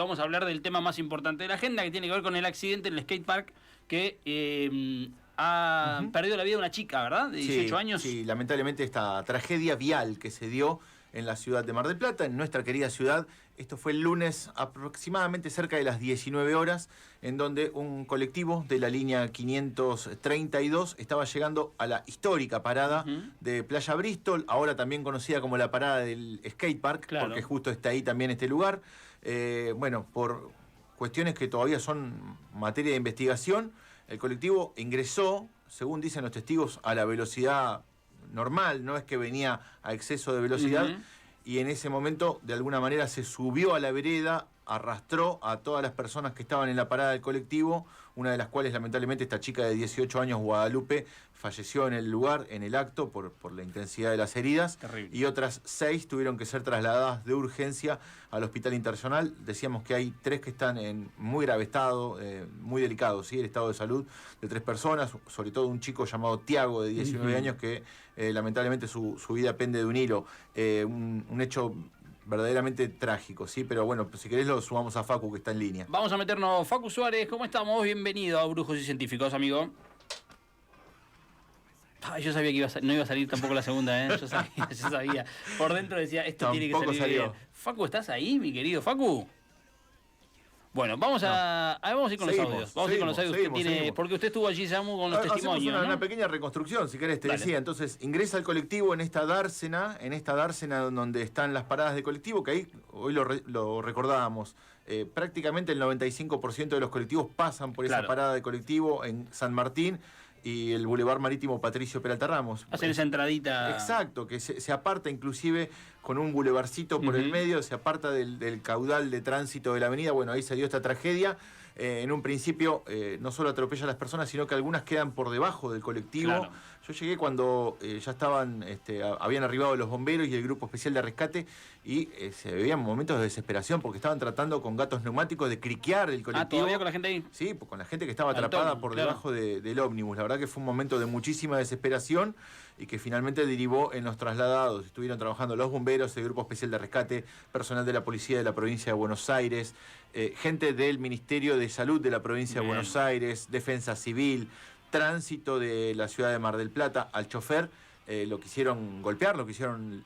Vamos a hablar del tema más importante de la agenda, que tiene que ver con el accidente en el skatepark que ha perdido la vida una chica, ¿verdad? De 18 años. Sí, lamentablemente esta tragedia vial que se dio en la ciudad de Mar del Plata, en nuestra querida ciudad. Esto fue el lunes aproximadamente cerca de las 19 horas, en donde un colectivo de la línea 532 estaba llegando a la histórica parada de Playa Bristol, ahora también conocida como la parada del skatepark, Claro, porque justo está ahí también este lugar. Bueno, por cuestiones que todavía son materia de investigación, el colectivo ingresó, según dicen los testigos, a la velocidad normal, no es que venía a exceso de velocidad, y en ese momento de alguna manera se subió a la vereda, arrastró a todas las personas que estaban en la parada del colectivo, una de las cuales lamentablemente esta chica de 18 años, Guadalupe, falleció en el lugar, en el acto, por la intensidad de las heridas. Terrible. Y otras 6 tuvieron que ser trasladadas de urgencia al hospital internacional. Decíamos que hay 3 que están en muy grave estado, muy delicado, ¿sí? El estado de salud de 3 personas, sobre todo un chico llamado Tiago, de 19 años, que lamentablemente su vida pende de un hilo. Un hecho verdaderamente trágico, ¿sí? Pero bueno, si querés lo sumamos a Facu, que está en línea. Vamos a meternos. Facu Suárez, ¿cómo estamos? Bienvenido a Brujos y Científicos, amigo. Ay, yo sabía que no iba a salir tampoco la segunda, ¿eh? Yo sabía. Por dentro decía, esto tiene que salir salió bien. Facu, ¿estás ahí, mi querido Facu? Bueno, vamos a ir con los audios. Vamos a ir con los audios que tiene, porque usted estuvo allí, Samu, con los testimonios. Una pequeña reconstrucción, si querés, te decía. Entonces, ingresa el colectivo en esta dársena donde están las paradas de colectivo, que ahí hoy lo recordábamos. Prácticamente el 95% de los colectivos pasan por esa parada de colectivo en San Martín y el Boulevard Marítimo Patricio Peralta Ramos. Hacen esa entradita. Exacto, que se aparta inclusive con un bulevarcito por el medio, se aparta del caudal de tránsito de la avenida. Bueno, ahí se dio esta tragedia. En un principio no solo atropella a las personas, sino que algunas quedan por debajo del colectivo. Claro. Yo llegué cuando ya habían arribado los bomberos y el grupo especial de rescate, y se veían momentos de desesperación porque estaban tratando con gatos neumáticos de criquear el colectivo. ¿Todavía con la gente ahí? Sí, con la gente que estaba atrapada por debajo del ómnibus. La verdad que fue un momento de muchísima desesperación y que finalmente derivó en los trasladados. Estuvieron trabajando los bomberos, el grupo especial de rescate, personal de la policía de la provincia de Buenos Aires, gente del Ministerio de Salud de la provincia de Buenos Aires, Defensa Civil, Tránsito de la ciudad de Mar del Plata. Al chofer lo quisieron golpear, lo quisieron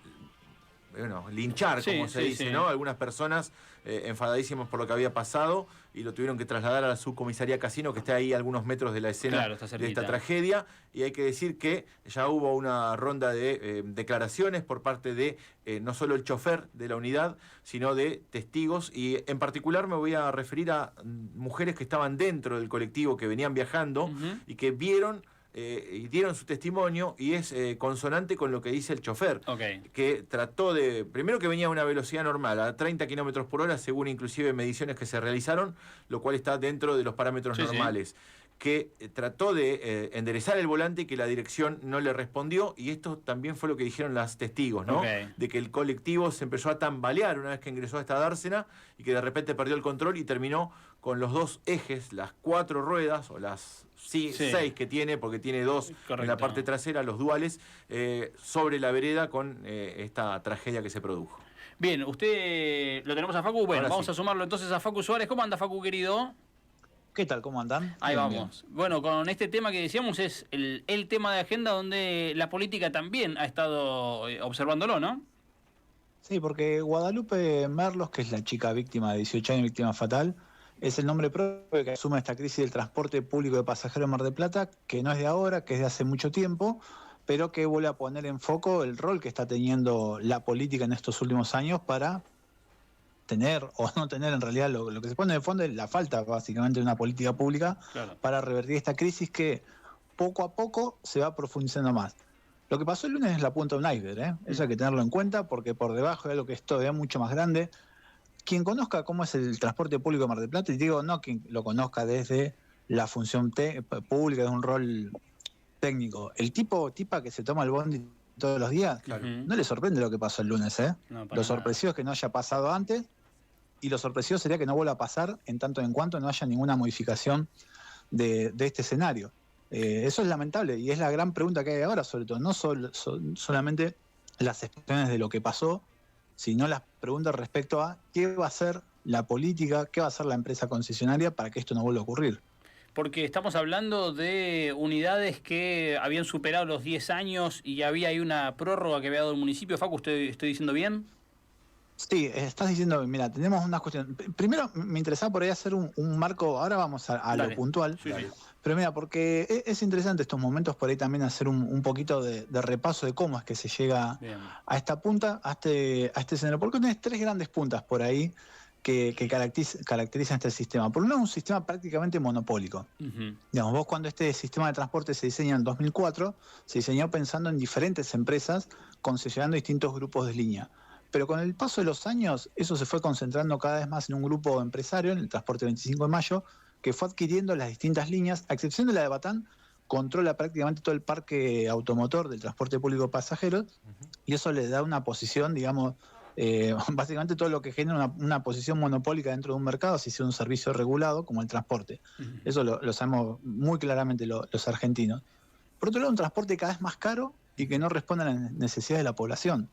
linchar, como se dice, ¿no? Algunas personas enfadadísimas por lo que había pasado y lo tuvieron que trasladar a la subcomisaría Casino, que está ahí a algunos metros de la escena de esta tragedia. Y hay que decir que ya hubo una ronda de declaraciones por parte de no solo el chofer de la unidad, sino de testigos. Y en particular me voy a referir a mujeres que estaban dentro del colectivo, que venían viajando y que vieron y dieron su testimonio, y es consonante con lo que dice el chofer, que trató de, primero que venía a una velocidad normal, a 30 kilómetros por hora, según inclusive mediciones que se realizaron, lo cual está dentro de los parámetros normales, que trató de enderezar el volante y que la dirección no le respondió, y esto también fue lo que dijeron las testigos, ¿no? De que el colectivo se empezó a tambalear una vez que ingresó a esta dársena y que de repente perdió el control y terminó con los 2 ejes, las 4 ruedas, o las 6 que tiene, porque tiene 2 en la parte trasera, los duales, sobre la vereda con esta tragedia que se produjo. Bien, usted lo tenemos a Facu. Bueno, vamos a sumarlo entonces a Facu Suárez. ¿Cómo anda, Facu, querido? ¿Qué tal? ¿Cómo andan? Ahí vamos. Bueno, con este tema que decíamos es el tema de agenda donde la política también ha estado observándolo, ¿no? Sí, porque Guadalupe Merlos, que es la chica víctima de 18 años, víctima fatal, es el nombre propio que asume esta crisis del transporte público de pasajeros en Mar del Plata, que no es de ahora, que es de hace mucho tiempo, pero que vuelve a poner en foco el rol que está teniendo la política en estos últimos años para tener o no tener, en realidad lo que se pone de fondo es la falta básicamente de una política pública para revertir esta crisis que poco a poco se va profundizando más. Lo que pasó el lunes es la punta de un iceberg, ¿eh? Eso hay que tenerlo en cuenta, porque por debajo hay algo que es todavía mucho más grande. Quien conozca cómo es el transporte público de Mar del Plata, y digo no quien lo conozca desde la función pública, de un rol técnico, el tipa que se toma el bondi todos los días, no le sorprende lo que pasó el lunes, ¿eh? Lo sorpresivo es que no haya pasado antes, y lo sorpresivo sería que no vuelva a pasar en tanto en cuanto no haya ninguna modificación de este escenario. Eso es lamentable, y es la gran pregunta que hay ahora, sobre todo, no solamente las expresiones de lo que pasó, sino las preguntas respecto a qué va a hacer la política, qué va a hacer la empresa concesionaria para que esto no vuelva a ocurrir. Porque estamos hablando de unidades que habían superado los 10 años y había ahí una prórroga que había dado el municipio. Facu, ¿estoy diciendo bien? Sí, estás diciendo, mira, tenemos unas cuestiones. Primero, me interesaba por ahí hacer un marco, ahora vamos a lo puntual. Sí. Pero mira, porque es interesante estos momentos por ahí también hacer un poquito de repaso de cómo es que se llega a esta punta, a este escenario. Porque tenés 3 grandes puntas por ahí que caracterizan este sistema. Por un lado, un sistema prácticamente monopólico. Digamos, vos cuando este sistema de transporte se diseña en 2004, se diseñó pensando en diferentes empresas concesionando distintos grupos de línea. Pero con el paso de los años, eso se fue concentrando cada vez más en un grupo empresario, en el transporte 25 de mayo, que fue adquiriendo las distintas líneas, a excepción de la de Batán, controla prácticamente todo el parque automotor del transporte público de pasajeros, y eso le da una posición, digamos, básicamente todo lo que genera una posición monopólica dentro de un mercado, si sea un servicio regulado como el transporte. Eso lo sabemos muy claramente los argentinos. Por otro lado, un transporte cada vez más caro y que no responde a las necesidades de la población.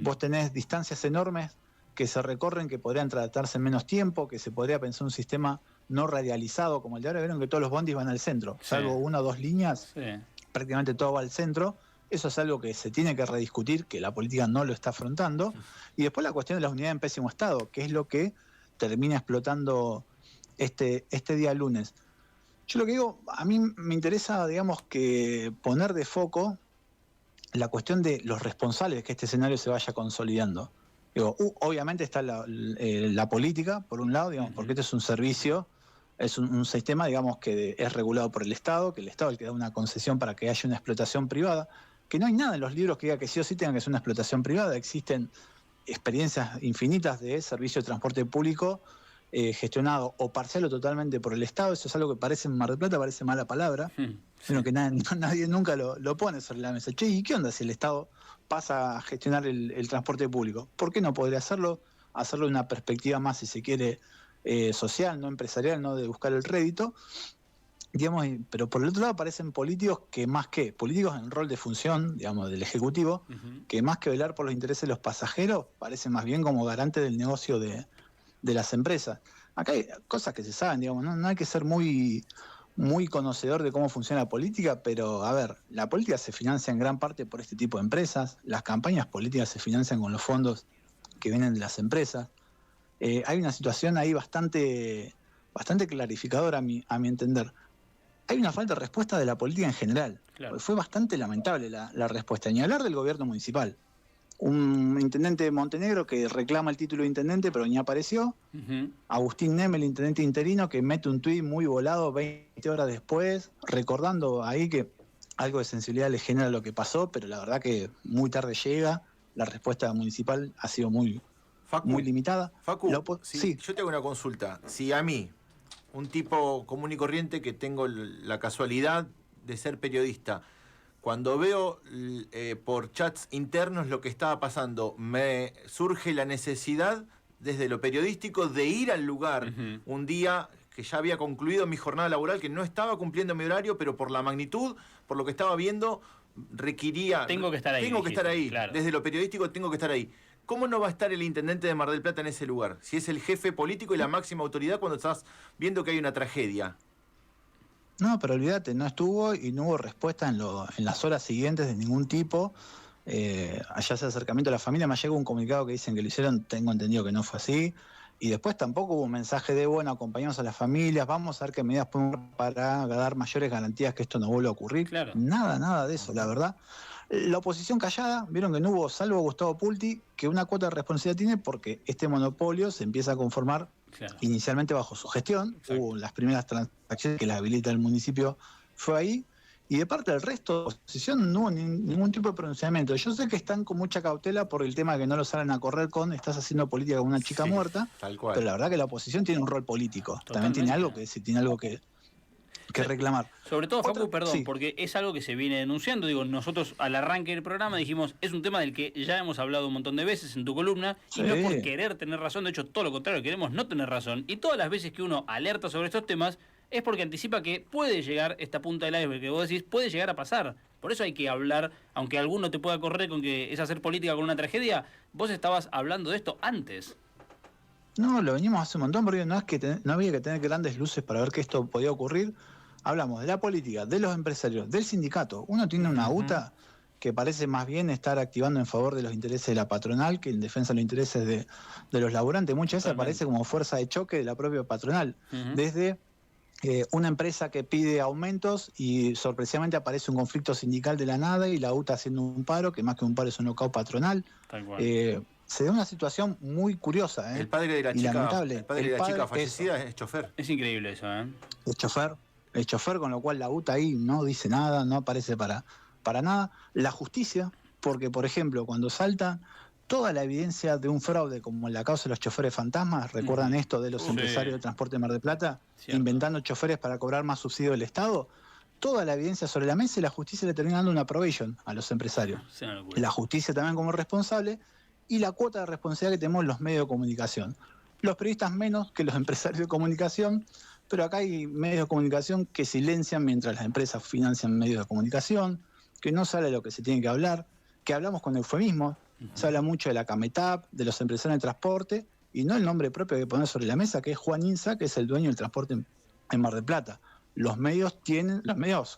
Vos tenés distancias enormes que se recorren, que podrían tratarse en menos tiempo, que se podría pensar un sistema no radializado como el de ahora. Vieron que todos los bondis van al centro, salvo 1 o 2 líneas, prácticamente todo va al centro. Eso es algo que se tiene que rediscutir, que la política no lo está afrontando. Y después la cuestión de las unidades en pésimo estado, que es lo que termina explotando este día lunes. Yo lo que digo, a mí me interesa, digamos, que poner de foco la cuestión de los responsables de que este escenario se vaya consolidando. Digo, obviamente está la política, por un lado, digamos, porque este es un servicio, es un sistema, digamos, que es regulado por el Estado, que el Estado es el que da una concesión para que haya una explotación privada, que no hay nada en los libros que diga que sí o sí tenga que ser una explotación privada. Existen experiencias infinitas de servicio de transporte público gestionado o parcial o totalmente por el Estado. Eso es algo que parece en Mar del Plata, parece mala palabra, pero que nadie nunca lo pone sobre la mesa. Che, ¿y qué onda si el Estado pasa a gestionar el transporte público? ¿Por qué no podría hacerlo? Hacerlo de una perspectiva más, si se quiere, social, no empresarial, no de buscar el rédito. Digamos, pero por el otro lado aparecen políticos políticos en rol de función, digamos, del Ejecutivo, que más que velar por los intereses de los pasajeros, parecen más bien como garante del negocio de las empresas. Acá hay cosas que se saben, digamos, no hay que ser muy conocedor de cómo funciona la política, pero a ver, la política se financia en gran parte por este tipo de empresas, las campañas políticas se financian con los fondos que vienen de las empresas. Hay una situación ahí bastante clarificadora a mi entender. Hay una falta de respuesta de la política en general. Claro. Fue bastante lamentable la respuesta. Ni hablar del gobierno municipal. Un intendente de Montenegro que reclama el título de intendente, pero ni apareció. Agustín Neme, el intendente interino, que mete un tuit muy volado 20 horas después, recordando ahí que algo de sensibilidad le genera lo que pasó, pero la verdad que muy tarde llega. La respuesta municipal ha sido muy limitada. Facu, sí. Yo tengo una consulta. Si a mí, un tipo común y corriente que tengo la casualidad de ser periodista, cuando veo por chats internos lo que estaba pasando, me surge la necesidad desde lo periodístico de ir al lugar un día que ya había concluido mi jornada laboral, que no estaba cumpliendo mi horario, pero por la magnitud, por lo que estaba viendo, requería... Tengo que estar ahí. Claro. Desde lo periodístico tengo que estar ahí. ¿Cómo no va a estar el intendente de Mar del Plata en ese lugar? Si es el jefe político y la máxima autoridad cuando estás viendo que hay una tragedia. No, pero olvídate, no estuvo y no hubo respuesta en las horas siguientes de ningún tipo. Allá ese acercamiento a la familia, me llegó un comunicado que dicen que lo hicieron, tengo entendido que no fue así. Y después tampoco hubo un mensaje de, bueno, acompañamos a las familias, vamos a ver qué medidas podemos para dar mayores garantías que esto no vuelva a ocurrir. Claro. Nada de eso, la verdad. La oposición callada, vieron que no hubo, salvo Gustavo Pulti, que una cuota de responsabilidad tiene porque este monopolio se empieza a conformar inicialmente bajo su gestión. Exacto. Hubo las primeras transacciones que las habilita el municipio, fue ahí. Y de parte del resto de la oposición no hubo ningún tipo de pronunciamiento. Yo sé que están con mucha cautela por el tema de que no lo salen a correr con estás haciendo política con una chica muerta, tal cual. Pero la verdad que la oposición tiene un rol político. Totalmente. También tiene algo que decir, tiene algo que reclamar. Sobre todo, Facu, perdón, porque es algo que se viene denunciando. Digo, nosotros al arranque del programa dijimos, es un tema del que ya hemos hablado un montón de veces en tu columna, y no es por querer tener razón, de hecho todo lo contrario, queremos no tener razón. Y todas las veces que uno alerta sobre estos temas, es porque anticipa que puede llegar esta punta del iceberg que vos decís, puede llegar a pasar. Por eso hay que hablar, aunque alguno te pueda correr con que es hacer política con una tragedia, vos estabas hablando de esto antes. No, lo venimos hace un montón, porque no es que no había que tener grandes luces para ver que esto podía ocurrir. Hablamos de la política, de los empresarios, del sindicato. Uno tiene una UTA que parece más bien estar activando en favor de los intereses de la patronal que en defensa de los intereses de los laburantes. Muchas veces aparece como fuerza de choque de la propia patronal. Desde una empresa que pide aumentos y sorpresivamente aparece un conflicto sindical de la nada y la UTA haciendo un paro, que más que un paro es un lockout patronal. Tal cual. Se da una situación muy curiosa. El padre de la chica, lamentable. El padre de la chica fallecida es chofer. Es increíble eso, ¿eh? Es chofer, con lo cual la UTA ahí no dice nada, no aparece para nada. La justicia, porque por ejemplo, cuando salta toda la evidencia de un fraude, como en la causa de los choferes fantasmas, ¿recuerdan esto de los empresarios de transporte de Mar del Plata? Cierto. Inventando choferes para cobrar más subsidio del Estado. Toda la evidencia sobre la mesa y la justicia le termina dando una probation a los empresarios. La justicia también como responsable y la cuota de responsabilidad que tenemos los medios de comunicación. Los periodistas menos que los empresarios de comunicación, pero acá hay medios de comunicación que silencian mientras las empresas financian medios de comunicación, que no sale lo que se tiene que hablar, que hablamos con eufemismos. Se habla mucho de la CAMETAP, de los empresarios de transporte, y no el nombre propio que poner sobre la mesa, que es Juan Insa, que es el dueño del transporte en Mar del Plata. Los medios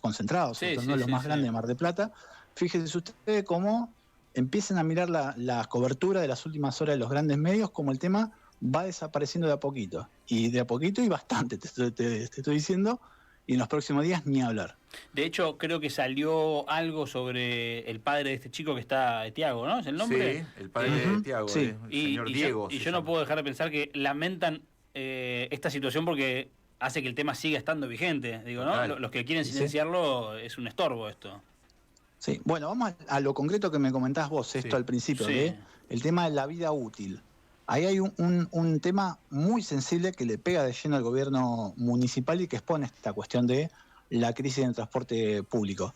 concentrados, los más grandes de Mar del Plata. Fíjense ustedes cómo empiezan a mirar la cobertura de las últimas horas de los grandes medios, como el tema va desapareciendo de a poquito. Y de a poquito y bastante, te estoy diciendo, y en los próximos días ni hablar. De hecho, creo que salió algo sobre el padre de este chico que está, Tiago, ¿no? ¿Es el nombre? Sí, el padre de Tiago, el señor Diego. Yo no puedo dejar de pensar que lamentan esta situación porque hace que el tema siga estando vigente. Digo, ¿no? Los que quieren silenciarlo es un estorbo esto. Sí, bueno, vamos a lo concreto que me comentabas vos, esto al principio, el tema de la vida útil. Ahí hay un tema muy sensible que le pega de lleno al gobierno municipal y que expone esta cuestión de la crisis en el transporte público.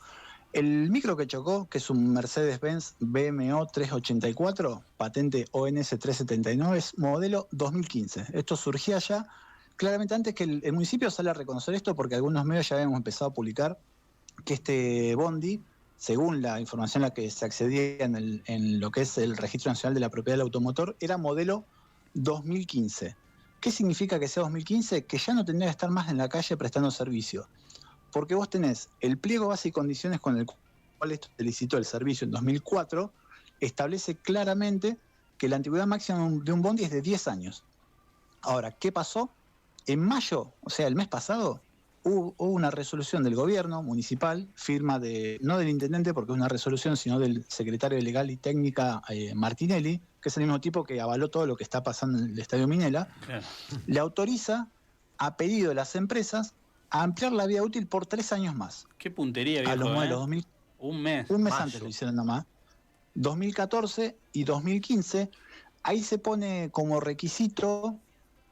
El micro que chocó, que es un Mercedes-Benz BMO 384, patente ONS 379, es modelo 2015. Esto surgía ya claramente antes que el municipio sale a reconocer esto, porque algunos medios ya habíamos empezado a publicar que este bondi, según la información a la que se accedía en lo que es el Registro Nacional de la Propiedad del Automotor, era modelo 2015. ¿Qué significa que sea 2015? Que ya no tendría que estar más en la calle prestando servicio. Porque vos tenés el pliego base y condiciones con el cual esto se licitó el servicio en 2004, establece claramente que la antigüedad máxima de un bondi es de 10 años. Ahora, ¿qué pasó? En mayo, o sea, el mes pasado, hubo una resolución del gobierno municipal, firma no del intendente porque es una resolución, sino del secretario de Legal y Técnica Martinelli, que es el mismo tipo que avaló todo lo que está pasando en el Estadio Minela, le autoriza, a pedido de las empresas, a ampliar la vida útil por 3 años más. Qué puntería, viejo, a los modelos 2000, un mes antes lo hicieron nomás. 2014 y 2015, ahí se pone como requisito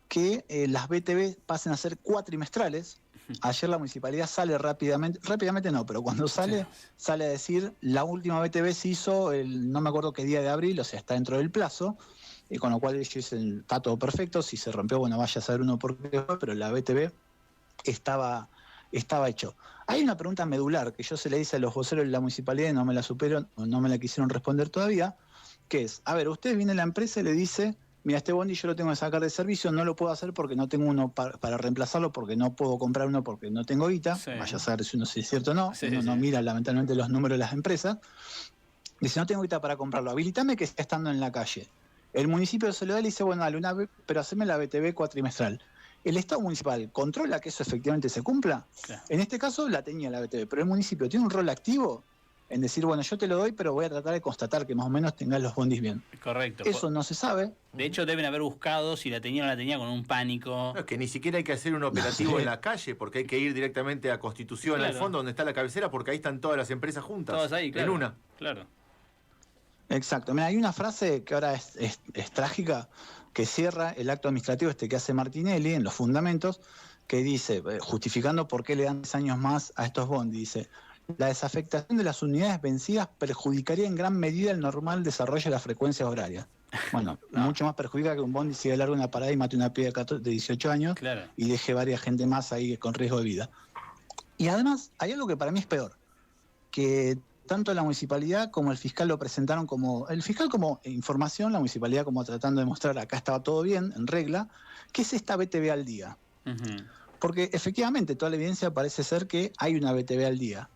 que las BTV pasen a ser cuatrimestrales. Ayer la municipalidad sale rápidamente no, pero cuando sale a decir, la última BTV se hizo no me acuerdo qué día de abril, o sea, está dentro del plazo, con lo cual ellos dicen, está todo perfecto, si se rompió, bueno, vaya a saber uno por qué fue, pero la BTV estaba hecho. Hay una pregunta medular que yo se le hice a los voceros de la municipalidad y no me la quisieron responder todavía, que es, a ver, usted viene a la empresa y le dice, mira, este bondi yo lo tengo que sacar de servicio, no lo puedo hacer porque no tengo uno para reemplazarlo, porque no puedo comprar uno porque no tengo guita, vaya a saber si es cierto o no, uno no mira lamentablemente los números de las empresas, dice, no tengo guita para comprarlo, habilitame que esté estando en la calle. El municipio se lo da y le dice, bueno, dale pero haceme la BTV cuatrimestral. ¿El Estado municipal controla que eso efectivamente se cumpla? En este caso la tenía la BTV, pero el municipio tiene un rol activo en decir, bueno, yo te lo doy, pero voy a tratar de constatar que más o menos tengas los bondis bien. Correcto. Eso no se sabe. De hecho, deben haber buscado si la tenía o no la tenía con un pánico. No, es que ni siquiera hay que hacer un operativo en la calle, porque hay que ir directamente a Constitución, al fondo donde está la cabecera, porque ahí están todas las empresas juntas. Todas ahí, claro. En una. Claro. Exacto. Mira, hay una frase que ahora es trágica, que cierra el acto administrativo que hace Martinelli en los fundamentos, que dice, justificando por qué le dan 10 años más a estos bondis, dice, la desafectación de las unidades vencidas perjudicaría en gran medida el normal desarrollo de las frecuencias horarias. Bueno, mucho más perjudica que un bondi siga largo una parada y mate una piba de 18 años y deje varias gente más ahí con riesgo de vida. Y además, hay algo que para mí es peor, que tanto la municipalidad como el fiscal lo presentaron como, el fiscal como información, la municipalidad como tratando de mostrar acá estaba todo bien, en regla, ¿qué es esta BTV al día? Porque efectivamente toda la evidencia parece ser que hay una BTV al día.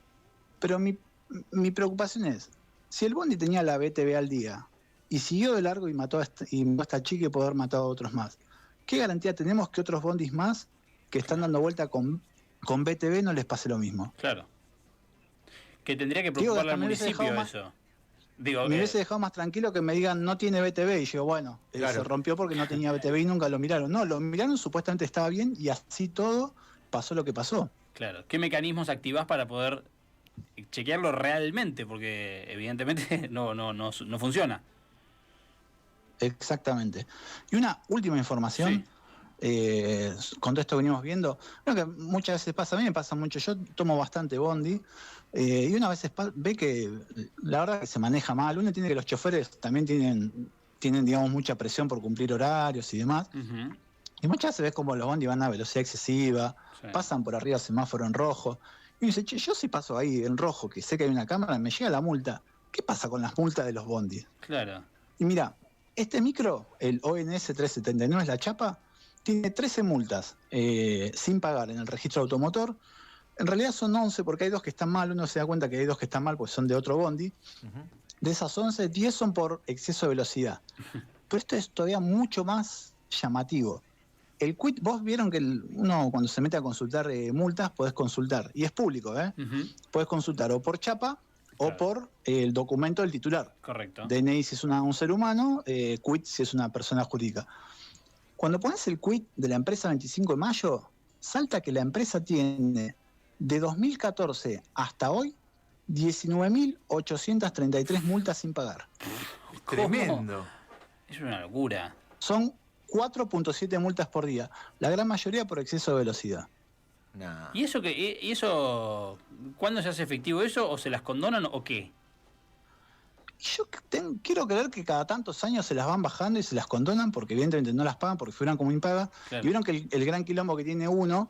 Pero mi preocupación es, si el bondi tenía la BTV al día y siguió de largo y mató a esta chica y pudo haber matado a otros más, ¿qué garantía tenemos que otros bondis más que están dando vuelta con BTV no les pase lo mismo? Claro. Que tendría que preocuparle al municipio eso. Me hubiese dejado más tranquilo que me digan no tiene BTV y yo, bueno, se rompió porque no tenía BTV y nunca lo miraron. No, lo miraron, supuestamente estaba bien y así todo pasó lo que pasó. Claro. ¿Qué mecanismos activás para poder chequearlo realmente? Porque evidentemente no funciona. Exactamente. Y una última información. Con todo esto que venimos viendo, creo que muchas veces pasa, a mí me pasa mucho, yo tomo bastante bondi y una vez ve que la verdad que se maneja mal, uno tiene que los choferes también tienen digamos mucha presión por cumplir horarios y demás, y muchas veces ves como los bondi van a velocidad excesiva, pasan por arriba semáforo en rojo, y uno dice, che, yo si paso ahí en rojo, que sé que hay una cámara, me llega la multa, ¿qué pasa con las multas de los bondis? Claro. Y mira, este micro, el ONS 379 es la chapa, tiene 13 multas sin pagar en el registro automotor. En realidad son 11 porque hay 2 que están mal. Uno se da cuenta que hay 2 que están mal porque son de otro bondi. De esas 11, 10 son por exceso de velocidad. Pero esto es todavía mucho más llamativo. El quit, vos vieron que uno cuando se mete a consultar multas, podés consultar. Y es público, ¿eh? Podés consultar o por chapa o por el documento del titular. Correcto. DNI si es un ser humano, quit si es una persona jurídica. Cuando pones el quit de la empresa 25 de mayo, salta que la empresa tiene de 2014 hasta hoy 19.833 multas sin pagar. Tremendo. Es una locura. Son 4.7 multas por día, la gran mayoría por exceso de velocidad. Nah. ¿Y eso cuándo se hace efectivo eso? ¿O se las condonan o qué? Yo quiero creer que cada tantos años se las van bajando y se las condonan porque evidentemente no las pagan porque fueran como impagas. Claro. Y vieron que el gran quilombo que tiene uno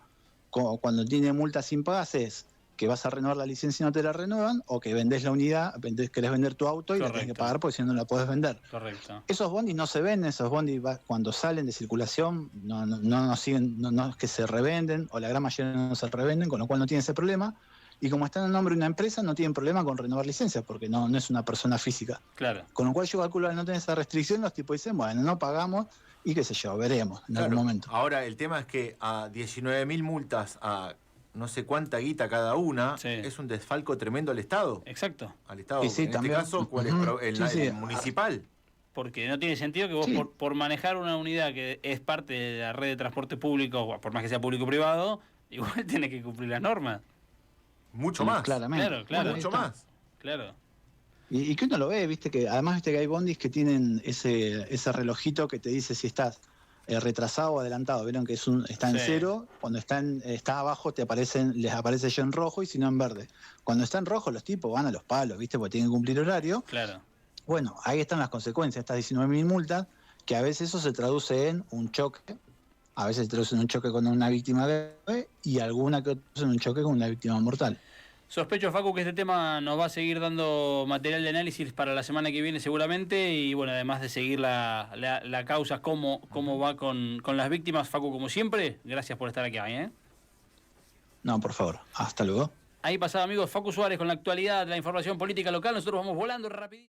cuando tiene multas impagas es que vas a renovar la licencia y no te la renuevan, o que vendés la unidad, querés vender tu auto y la tenés que pagar porque si no la podés vender. Correcto. Esos bondis no se venden, esos bondis cuando salen de circulación no siguen, no es que se revenden, o la gran mayoría no se revenden, con lo cual no tiene ese problema. Y como está en el nombre de una empresa, no tienen problema con renovar licencias, porque no es una persona física. Claro. Con lo cual yo calculo al no tener esa restricción, los tipos dicen, bueno, no pagamos y qué sé yo, veremos en algún momento. Ahora, el tema es que a 19.000 multas, a no sé cuánta guita cada una, es un desfalco tremendo al Estado. Exacto. Al Estado. Sí, en también. Este caso, ¿cuál es el municipal? Porque no tiene sentido que vos por manejar una unidad que es parte de la red de transporte público, por más que sea público-privado, igual tenés que cumplir las normas. Mucho más. Claramente. Claro. Mucho más. Claro. Y que uno lo ve, viste que además viste que hay bondis que tienen ese relojito que te dice si estás retrasado o adelantado. Vieron que está en cero, cuando está abajo les aparece ya en rojo y si no en verde. Cuando está en rojo los tipos van a los palos, viste, porque tienen que cumplir horario. Claro. Bueno, ahí están las consecuencias, estas 19.000 multas, que a veces eso se traduce en un choque, a veces se traduce en un choque con una víctima grave y alguna que otra en un choque con una víctima mortal. Sospecho, Facu, que este tema nos va a seguir dando material de análisis para la semana que viene seguramente y bueno, además de seguir la causa, cómo va con las víctimas. Facu, como siempre, gracias por estar aquí, ¿eh? No, por favor. Hasta luego. Ahí pasaba, amigos, Facu Suárez con la actualidad, la información política local. Nosotros vamos volando rapidito.